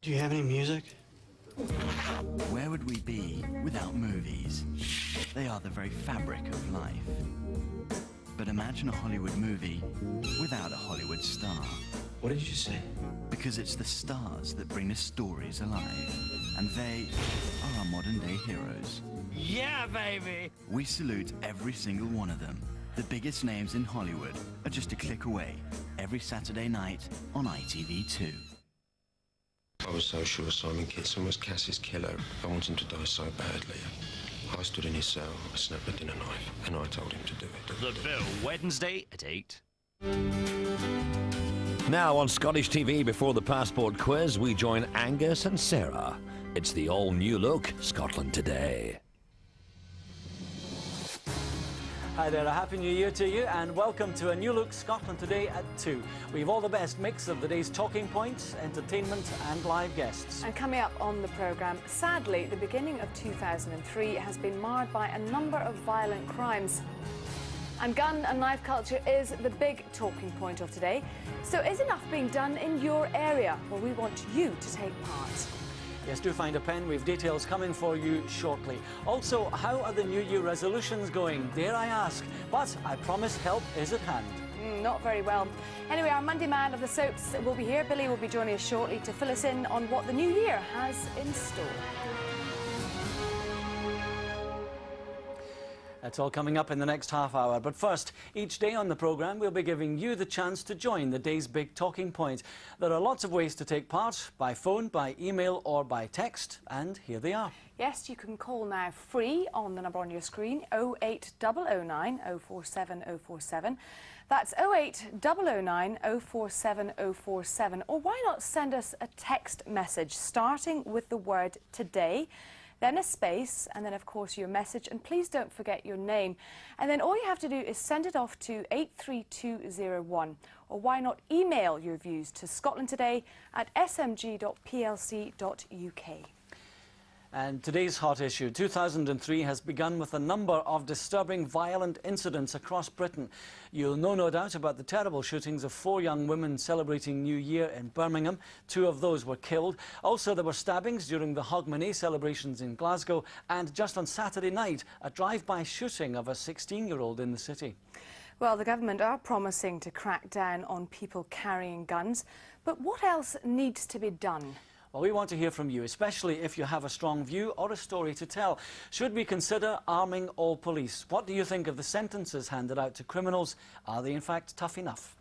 Do you have any music? Where would we be without movies? They are the very fabric of life. But imagine a Hollywood movie without a Hollywood star. What did you say? Because it's the stars that bring the stories alive. And they are our modern-day heroes. Yeah, baby! We salute every single one of them. The biggest names in Hollywood are just a click away. Every Saturday night on ITV2. I was so sure Simon Kitson was Cass's killer. I want him to die so badly. I stood in his cell, I snapped a dinner knife, and I told him to do it. The Bill, Wednesday at 8. Now on Scottish TV before the passport quiz, we join Angus and Sarah. It's the all-new look, Scotland Today. Hi there, a Happy New Year to you and welcome to a new look Scotland Today at 2. We've all the best mix of the day's talking points, entertainment and live guests. And coming up on the programme, sadly, the beginning of 2003 has been marred by a number of violent crimes. And gun and knife culture is the big talking point of today. So is enough being done in your area? Well, we want you to take part. Yes, do find a pen. We've details coming for you shortly. Also, how are the New Year resolutions going? Dare I ask? But I promise help is at hand. Not very well. Anyway, our Monday man of the soaps will be here. Billy will be joining us shortly to fill us in on what the new year has in store. That's all coming up in the next half hour. But first, each day on the programme, we'll be giving you the chance to join the day's big talking point. There are lots of ways to take part, by phone, by email or by text, and here they are. Yes, you can call now free on the number on your screen, 08009 047 047. That's 08009 047 047. Or why not send us a text message starting with the word today, then a space, and then of course your message, and please don't forget your name. And then all you have to do is send it off to 83201, or why not email your views to scotlandtoday@smg.plc.uk. And today's hot issue, 2003, has begun with a number of disturbing violent incidents across Britain. You'll know no doubt about the terrible shootings of 4 young women celebrating New Year in Birmingham. 2 of those were killed. Also, there were stabbings during the Hogmanay celebrations in Glasgow, and just on Saturday night, a drive-by shooting of a 16-year-old in the city. Well, the government are promising to crack down on people carrying guns, but what else needs to be done? Well, we want to hear from you, especially if you have a strong view or a story to tell. Should we consider arming all police? What do you think of the sentences handed out to criminals? Are they in fact tough enough?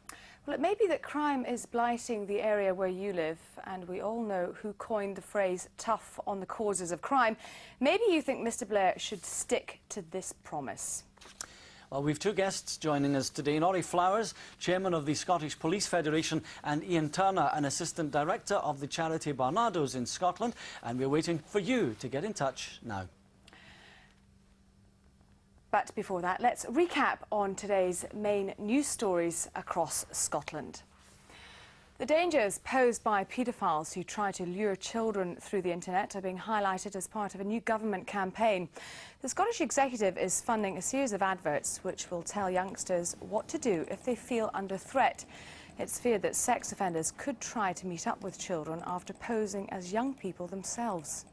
Well, it may be that crime is blighting the area where you live, and we all know who coined the phrase tough on the causes of crime. Maybe you think Mr Blair should stick to this promise. Well, we've 2 guests joining us today. Norrie Flowers, Chairman of the Scottish Police Federation, and Ian Turner, an Assistant Director of the charity Barnardo's in Scotland. And we're waiting for you to get in touch now. But before that, let's recap on today's main news stories across Scotland. The dangers posed by paedophiles who try to lure children through the internet are being highlighted as part of a new government campaign. The Scottish Executive is funding a series of adverts which will tell youngsters what to do if they feel under threat. It's feared that sex offenders could try to meet up with children after posing as young people themselves.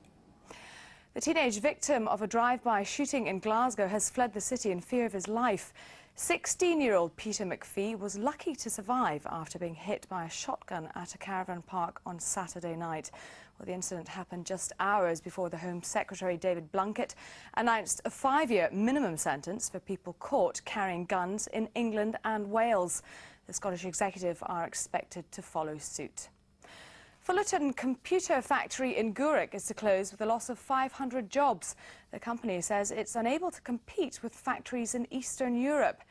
The teenage victim of a drive-by shooting in Glasgow has fled the city in fear of his life. 16-year-old Peter McPhee was lucky to survive after being hit by a shotgun at a caravan park on Saturday night. Well, the incident happened just hours before the Home Secretary David Blunkett announced a 5-year minimum sentence for people caught carrying guns in England and Wales. The Scottish Executive are expected to follow suit. Fullerton Computer Factory in Gourock is to close with a loss of 500 jobs. The company says it's unable to compete with factories in Eastern Europe.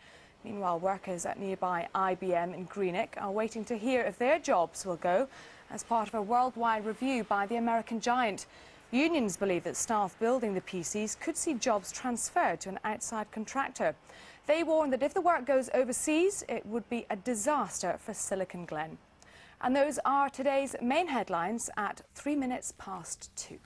Meanwhile, workers at nearby IBM in Greenock are waiting to hear if their jobs will go as part of a worldwide review by the American giant. Unions believe that staff building the PCs could see jobs transferred to an outside contractor. They warn that if the work goes overseas, it would be a disaster for Silicon Glen. And those are today's main headlines at 2.